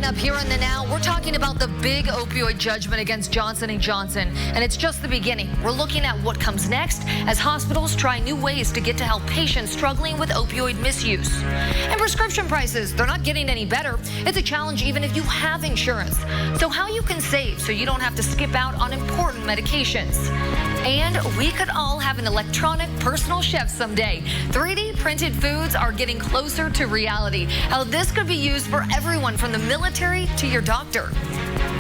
up here in the Now, we're talking about the big opioid judgment against Johnson & Johnson, and it's just the beginning. We're looking at what comes next as hospitals try new ways to get to help patients struggling with opioid misuse. And prescription prices, they're not getting any better. It's a challenge even if you have insurance. So how you can save so you don't have to skip out on important medications. And we could all have an electronic personal chef someday. 3D printed foods are getting closer to reality. How this could be used for everyone from the military to your doctor.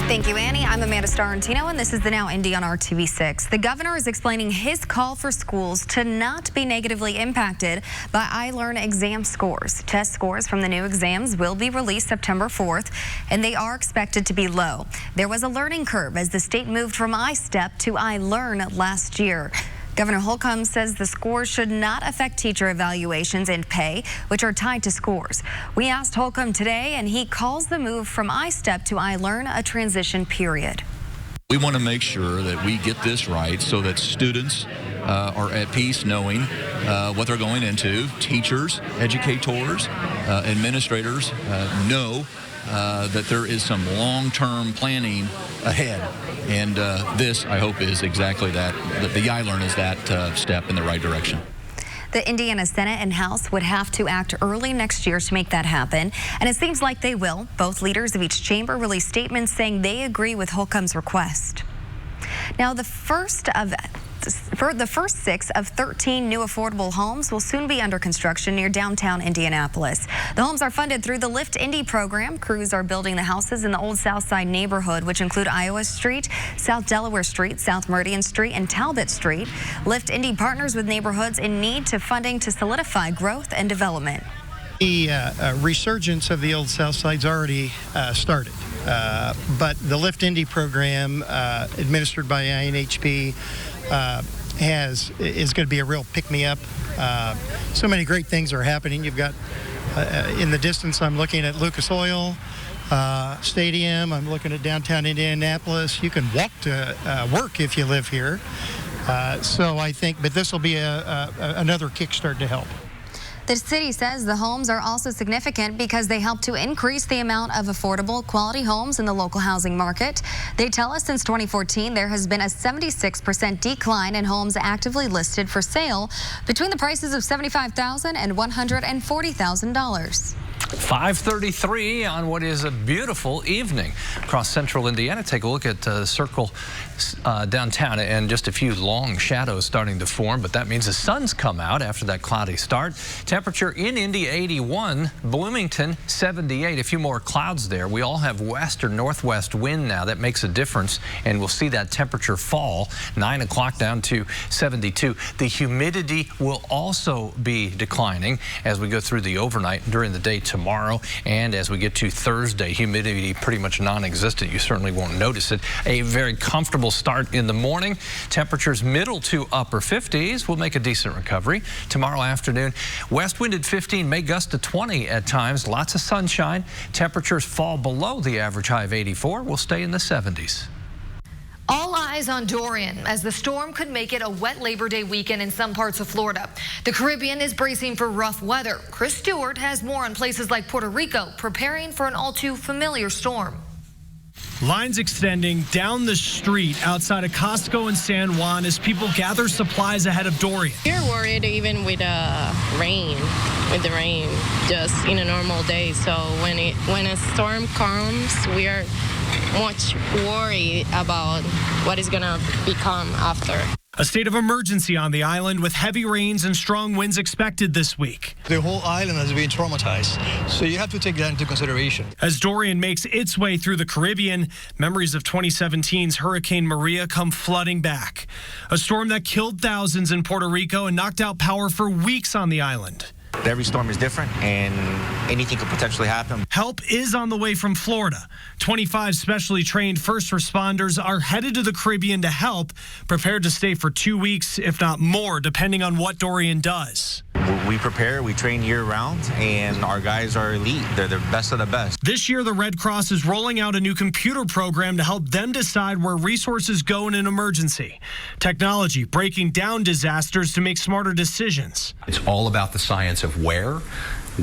Thank you, Annie. I'm Amanda Starrentino, and this is the Now Indy on RTV6. The governor is explaining his call for schools to not be negatively impacted by iLearn exam scores. Test scores from the new exams will be released September 4th, and they are expected to be low. There was a learning curve as the state moved from iStep to iLearn last year. Governor Holcomb says the scores should not affect teacher evaluations and pay, which are tied to scores. We asked Holcomb today, and he calls the move from iStep to iLearn a transition period. We want to make sure that we get this right so that students are at peace knowing what they're going into. Teachers, educators, administrators know that there is some long-term planning ahead. And this, I hope, is exactly that. The iLearn is that step in the right direction. The Indiana Senate and House would have to act early next year to make that happen, and it seems like they will. Both leaders of each chamber released statements saying they agree with Holcomb's request. Now, the first 6 of 13 new affordable homes will soon be under construction near downtown Indianapolis. The homes are funded through the Lift Indy program. Crews are building the houses in the Old South Side neighborhood, which include Iowa Street, South Delaware Street, South Meridian Street, and Talbot Street. Lift Indy partners with neighborhoods in need to funding to solidify growth and development. The resurgence of the Old South Side's already started. But the Lift Indy program, administered by INHP, is going to be a real pick-me-up. So many great things are happening. You've got, in the distance, I'm looking at Lucas Oil Stadium. I'm looking at downtown Indianapolis. You can walk to work if you live here. So I think, but this will be another kickstart to help. The city says the homes are also significant because they help to increase the amount of affordable quality homes in the local housing market. They tell us since 2014 there has been a 76% decline in homes actively listed for sale between the prices of $75,000 and $140,000. 5:33 on what is a beautiful evening across central Indiana. Take a look at Circle downtown, and just a few long shadows starting to form, but that means the sun's come out after that cloudy start. Temperature in Indy 81, Bloomington 78. A few more clouds there. We all have west or northwest wind now. That makes a difference, and we'll see that temperature fall. 9 o'clock down to 72. The humidity will also be declining as we go through the overnight during the day tomorrow, and as we get to Thursday, humidity pretty much non-existent. You certainly won't notice it. A very comfortable start in the morning. Temperatures middle to upper 50s will make a decent recovery. Tomorrow afternoon, west wind at 15, may gust to 20 at times. Lots of sunshine. Temperatures fall below the average high of 84. Will stay in the 70s. All eyes on Dorian as the storm could make it a wet Labor Day weekend in some parts of Florida. The Caribbean is bracing for rough weather. Chris Stewart has more on places like Puerto Rico preparing for an all too familiar storm. Lines extending down the street outside of Costco in San Juan as people gather supplies ahead of Dorian. We're worried even with the rain, just in a normal day. So when a storm comes, we are much worried about what is going to become after. A state of emergency on the island with heavy rains and strong winds expected this week. The whole island has been traumatized, so you have to take that into consideration. As Dorian makes its way through the Caribbean, memories of 2017's Hurricane Maria come flooding back. A storm that killed thousands in Puerto Rico and knocked out power for weeks on the island. Every storm is different, and anything could potentially happen. Help is on the way from Florida. 25 specially trained first responders are headed to the Caribbean to help, prepared to stay for 2 weeks, if not more, depending on what Dorian does. We prepare, we train year-round, and our guys are elite. They're the best of the best. This year, the Red Cross is rolling out a new computer program to help them decide where resources go in an emergency. Technology breaking down disasters to make smarter decisions. It's all about the science of where,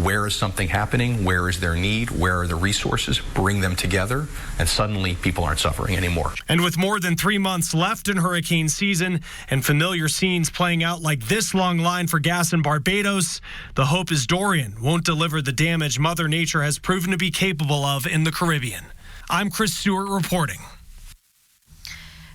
Where is something happening? Where is their need? Where are the resources? Bring them together, and suddenly people aren't suffering anymore. And with more than 3 months left in hurricane season and familiar scenes playing out like this long line for gas in Barbados, the hope is Dorian won't deliver the damage Mother Nature has proven to be capable of in the Caribbean. I'm Chris Stewart reporting.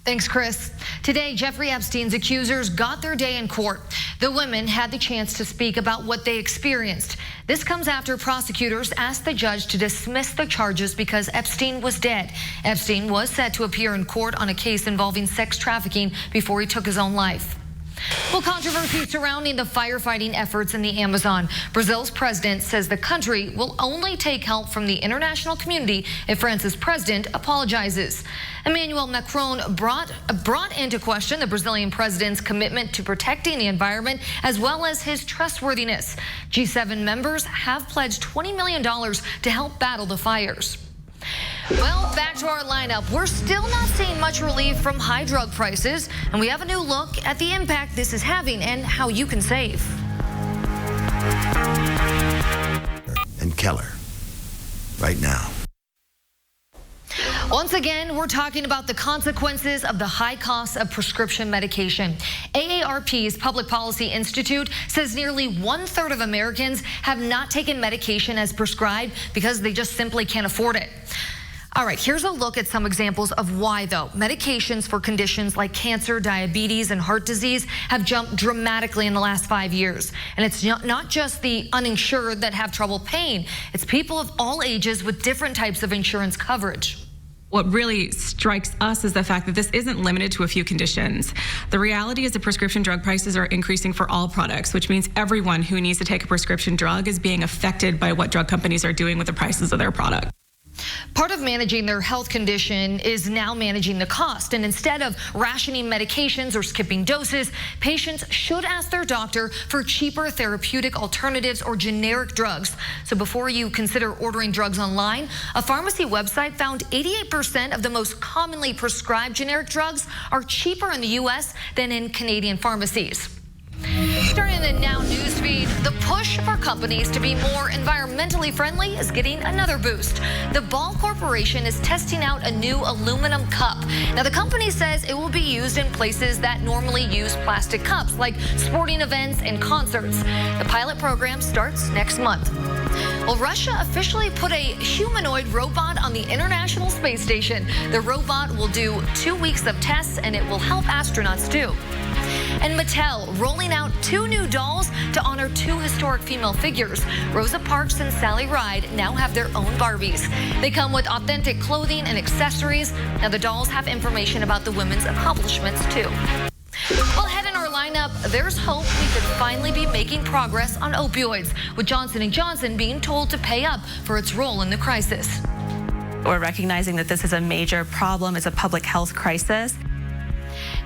Thanks, Chris. Today, Jeffrey Epstein's accusers got their day in court. The women had the chance to speak about what they experienced. This comes after prosecutors asked the judge to dismiss the charges because Epstein was dead. Epstein was set to appear in court on a case involving sex trafficking before he took his own life. Well, controversy surrounding the firefighting efforts in the Amazon. Brazil's president says the country will only take help from the international community if France's president apologizes. Emmanuel Macron brought into question the Brazilian president's commitment to protecting the environment as well as his trustworthiness. G7 members have pledged $20 million to help battle the fires. Well, back to our lineup. We're still not seeing much relief from high drug prices, and we have a new look at the impact this is having and how you can save. And Keller, right now. Once again, we're talking about the consequences of the high cost of prescription medication. AARP's Public Policy Institute says nearly 1/3 of Americans have not taken medication as prescribed because they just simply can't afford it. All right, here's a look at some examples of why, though. Medications for conditions like cancer, diabetes, and heart disease have jumped dramatically in the last 5 years. And it's not just the uninsured that have trouble paying. It's people of all ages with different types of insurance coverage. What really strikes us is the fact that this isn't limited to a few conditions. The reality is that prescription drug prices are increasing for all products, which means everyone who needs to take a prescription drug is being affected by what drug companies are doing with the prices of their product. Part of managing their health condition is now managing the cost. And instead of rationing medications or skipping doses, patients should ask their doctor for cheaper therapeutic alternatives or generic drugs. So before you consider ordering drugs online, a pharmacy website found 88% of the most commonly prescribed generic drugs are cheaper in the U.S. than in Canadian pharmacies. Starting the Now newsfeed, the push for companies to be more environmentally friendly is getting another boost. The Ball Corporation is testing out a new aluminum cup. Now, the company says it will be used in places that normally use plastic cups, like sporting events and concerts. The pilot program starts next month. Well, Russia officially put a humanoid robot on the International Space Station. The robot will do 2 weeks of tests, and it will help astronauts too. And Mattel rolling out 2 new dolls to honor 2 historic female figures. Rosa Parks and Sally Ride now have their own Barbies. They come with authentic clothing and accessories. Now, the dolls have information about the women's accomplishments too. Well, ahead in our lineup, there's hope we could finally be making progress on opioids, with Johnson & Johnson being told to pay up for its role in the crisis. We're recognizing that this is a major problem. It's a public health crisis.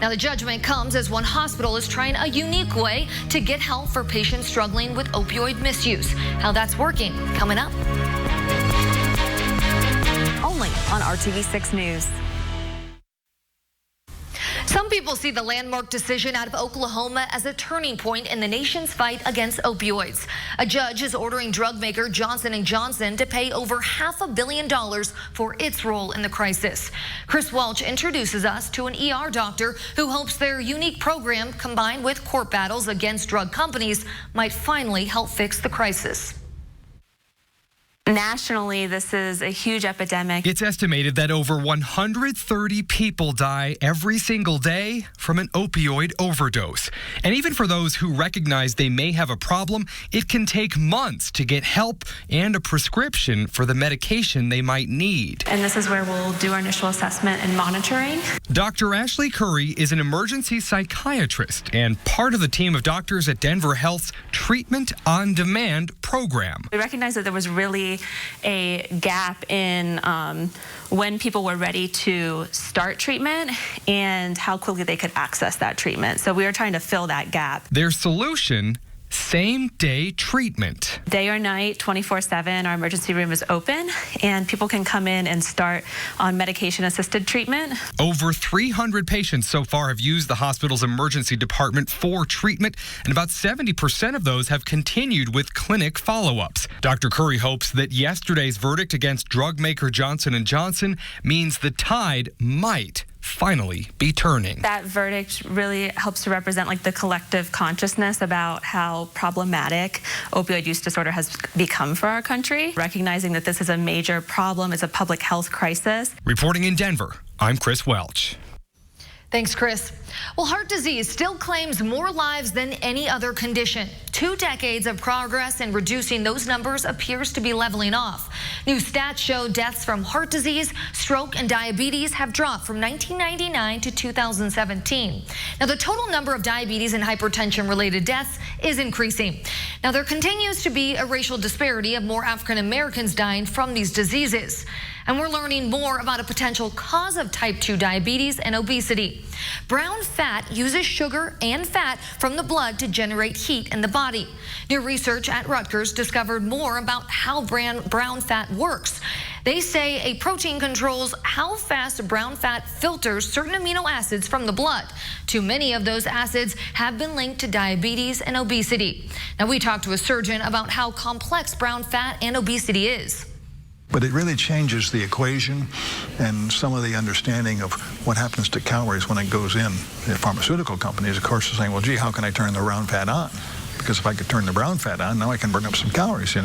Now, the judgment comes as one hospital is trying a unique way to get help for patients struggling with opioid misuse. How that's working, coming up. Only on RTV6 News. Some people see the landmark decision out of Oklahoma as a turning point in the nation's fight against opioids. A judge is ordering drug maker Johnson & Johnson to pay over $500 million for its role in the crisis. Chris Welch introduces us to an ER doctor who hopes their unique program, combined with court battles against drug companies, might finally help fix the crisis. Nationally, this is a huge epidemic. It's estimated that over 130 people die every single day from an opioid overdose. And even for those who recognize they may have a problem, it can take months to get help and a prescription for the medication they might need. And this is where we'll do our initial assessment and monitoring. Dr. Ashley Curry is an emergency psychiatrist and part of the team of doctors at Denver Health's Treatment on Demand program. We recognized that there was really a gap in when people were ready to start treatment and how quickly they could access that treatment. So we were trying to fill that gap. Their solution: same-day treatment. Day or night, 24/7, our emergency room is open, and people can come in and start on medication-assisted treatment. Over 300 patients so far have used the hospital's emergency department for treatment, and about 70% of those have continued with clinic follow-ups. Dr. Curry hopes that yesterday's verdict against drug maker Johnson & Johnson means the tide might finally be turning. That verdict really helps to represent the collective consciousness about how problematic opioid use disorder has become for our country, recognizing that this is a major problem, it's a public health crisis. Reporting in Denver, I'm Chris Welch. Thanks, Chris. Well, heart disease still claims more lives than any other condition. 2 decades of progress in reducing those numbers appears to be leveling off. New stats show deaths from heart disease, stroke, and diabetes have dropped from 1999 to 2017. Now, the total number of diabetes and hypertension-related deaths is increasing. Now, there continues to be a racial disparity of more African Americans dying from these diseases. And we're learning more about a potential cause of type 2 diabetes and obesity. Brown fat uses sugar and fat from the blood to generate heat in the body. New research at Rutgers discovered more about how brown fat works. They say a protein controls how fast brown fat filters certain amino acids from the blood. Too many of those acids have been linked to diabetes and obesity. Now, we talked to a surgeon about how complex brown fat and obesity is. But it really changes the equation and some of the understanding of what happens to calories when it goes in. The pharmaceutical companies, of course, are saying, well, gee, how can I turn the brown fat on? Because if I could turn the brown fat on, now I can burn up some calories, In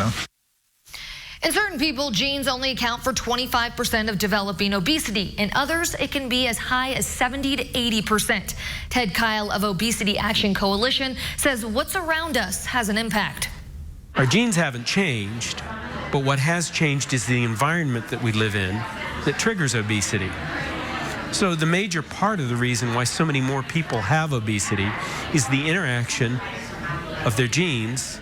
certain people, genes only account for 25% of developing obesity. In others, it can be as high as 70 to 80%. Ted Kyle of Obesity Action Coalition says what's around us has an impact. Our genes haven't changed, but what has changed is the environment that we live in that triggers obesity. So the major part of the reason why so many more people have obesity is the interaction of their genes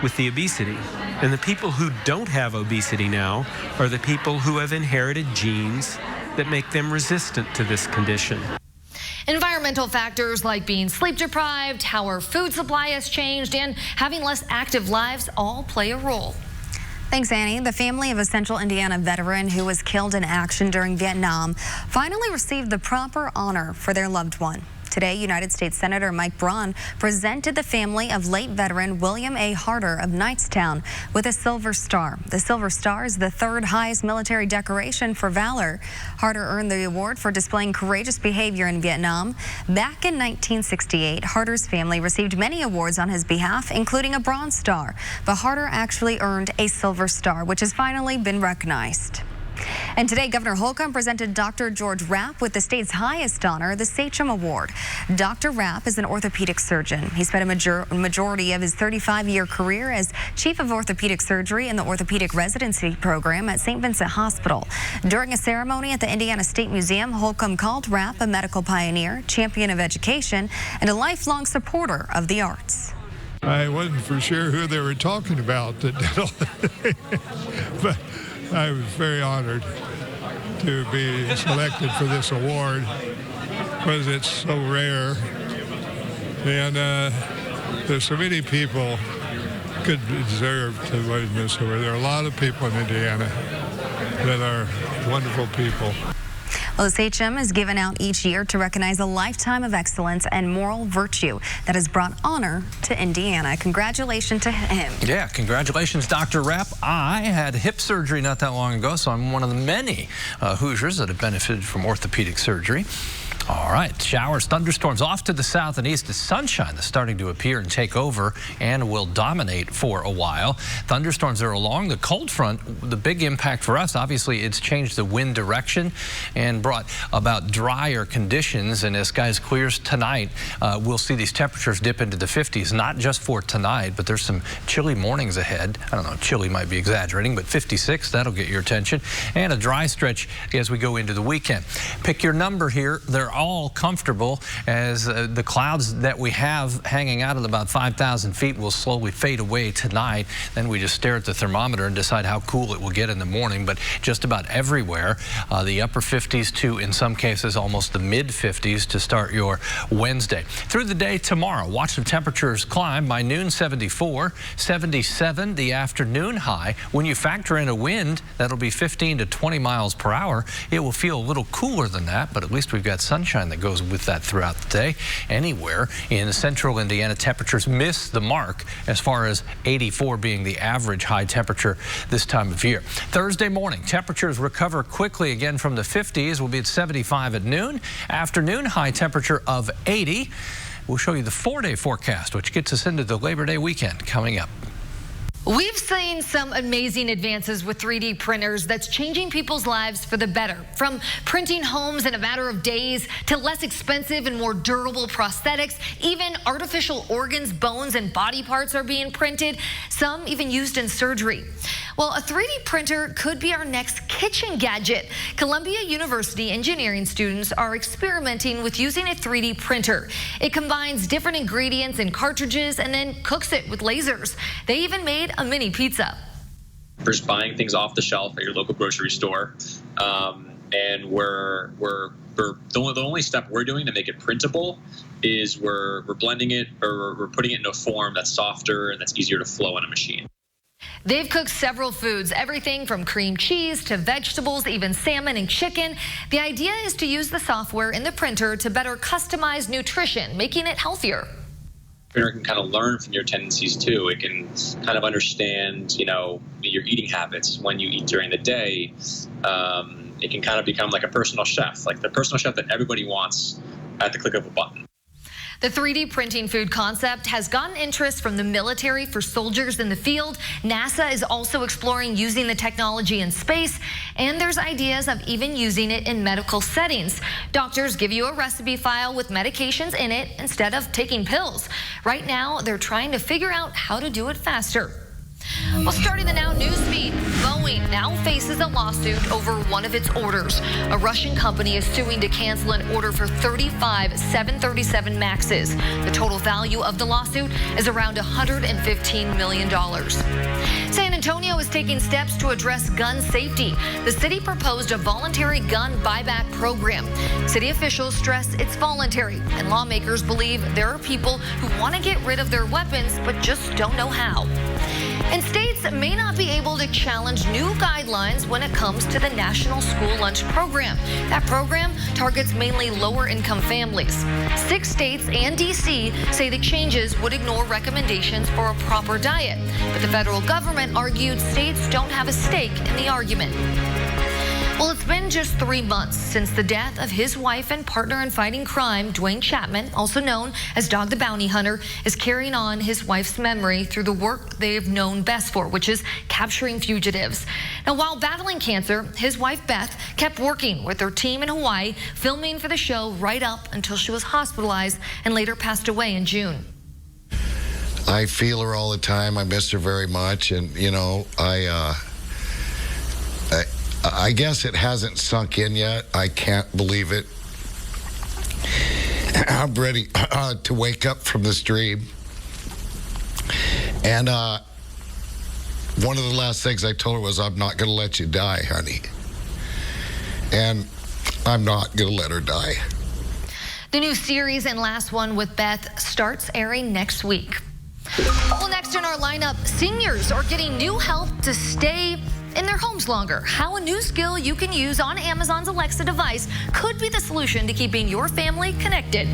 with the obesity. And the people who don't have obesity now are the people who have inherited genes that make them resistant to this condition. Environmental factors like being sleep deprived, how our food supply has changed, and having less active lives all play a role. Thanks, Annie. The family of a Central Indiana veteran who was killed in action during Vietnam finally received the proper honor for their loved one. Today, United States Senator Mike Braun presented the family of late veteran William A. Harder of Knightstown with a Silver Star. The Silver Star is the 3rd highest military decoration for valor. Harder earned the award for displaying courageous behavior in Vietnam. Back in 1968, Harder's family received many awards on his behalf, including a Bronze Star. But Harder actually earned a Silver Star, which has finally been recognized. And today, Governor Holcomb presented Dr. George Rapp with the state's highest honor, the Sachem Award. Dr. Rapp is an orthopedic surgeon. He spent a majority of his 35-year career as chief of orthopedic surgery in the orthopedic residency program at St. Vincent Hospital. During a ceremony at the Indiana State Museum, Holcomb called Rapp a medical pioneer, champion of education, and a lifelong supporter of the arts. I wasn't for sure who they were talking about, but I was very honored to be selected for this award because it's so rare, and there's so many people could deserve to win this award. There are a lot of people in Indiana that are wonderful people. Well, the Sachem is given out each year to recognize a lifetime of excellence and moral virtue that has brought honor to Indiana. Congratulations to him. Yeah, congratulations, Dr. Rapp. I had hip surgery not that long ago, so I'm one of the many Hoosiers that have benefited from orthopedic surgery. All right, showers, thunderstorms off to the south and east. The sunshine is starting to appear and take over and will dominate for a while. Thunderstorms are along the cold front. The big impact for us, obviously, it's changed the wind direction and brought about drier conditions. And as skies clears tonight, we'll see these temperatures dip into the 50s, not just for tonight, but there's some chilly mornings ahead. I don't know, chilly might be exaggerating, but 56, that'll get your attention. And a dry stretch as we go into the weekend. Pick your number here. There all comfortable as the clouds that we have hanging out at about 5,000 feet will slowly fade away tonight. Then we just stare at the thermometer and decide how cool it will get in the morning. But just about everywhere, the upper 50s to, in some cases, almost the mid 50s to start your Wednesday. Through the day tomorrow, watch the temperatures climb. By noon, 74, 77 the afternoon high. When you factor in a wind, that'll be 15 to 20 miles per hour. It will feel a little cooler than that, but at least we've got sunshine that goes with that throughout the day. Anywhere in central Indiana, temperatures miss the mark as far as 84 being the average high temperature this time of year. Thursday morning, temperatures recover quickly again from the 50s. We'll be at 75 at noon. Afternoon high temperature of 80. We'll show you the 4-day forecast, which gets us into the Labor Day weekend coming up. We've seen some amazing advances with 3D printers that's changing people's lives for the better. From printing homes in a matter of days to less expensive and more durable prosthetics, even artificial organs, bones, and body parts are being printed, some even used in surgery. Well, a 3D printer could be our next kitchen gadget. Columbia University engineering students are experimenting with using a 3D printer. It combines different ingredients and cartridges and then cooks it with lasers. They even made a mini pizza. We're just buying things off the shelf at your local grocery store, and the only step we're doing to make it printable is we're blending it, or we're putting it in a form that's softer and that's easier to flow on a machine. They've cooked several foods, everything from cream cheese to vegetables, even salmon and chicken. The idea is to use the software in the printer to better customize nutrition, making it healthier. Printer can kind of learn from your tendencies too. It can kind of understand, your eating habits when you eat during the day. It can kind of become like a personal chef, like the personal chef that everybody wants at the click of a button. The 3D printing food concept has gotten interest from the military for soldiers in the field. NASA is also exploring using the technology in space, and there's ideas of even using it in medical settings. Doctors give you a recipe file with medications in it instead of taking pills. Right now, they're trying to figure out how to do it faster. Well, starting the Now news feed, Boeing now faces a lawsuit over one of its orders. A Russian company is suing to cancel an order for 35 737 MAXs. The total value of the lawsuit is around $115 million. San Antonio is taking steps to address gun safety. The city proposed a voluntary gun buyback program. City officials stress it's voluntary, and lawmakers believe there are people who want to get rid of their weapons but just don't know how. And states may not be able to challenge new guidelines when it comes to the National School Lunch Program. That program targets mainly lower-income families. 6 states and D.C. say the changes would ignore recommendations for a proper diet. But the federal government argued states don't have a stake in the argument. Well, it's been just 3 months since the death of his wife and partner in fighting crime, Dwayne Chapman, also known as Dog the Bounty Hunter, is carrying on his wife's memory through the work they have known best for, which is capturing fugitives. Now, while battling cancer, his wife, Beth, kept working with her team in Hawaii, filming for the show right up until she was hospitalized and later passed away in June. I feel her all the time. I miss her very much. And, I guess it hasn't sunk in yet. I can't believe it. I'm ready to wake up from this dream. And one of the last things I told her was, I'm not going to let you die, honey. And I'm not going to let her die. The new series and last one with Beth starts airing next week. Well, next in our lineup, seniors are getting new help to stay in their homes longer. How a new skill you can use on Amazon's Alexa device could be the solution to keeping your family connected.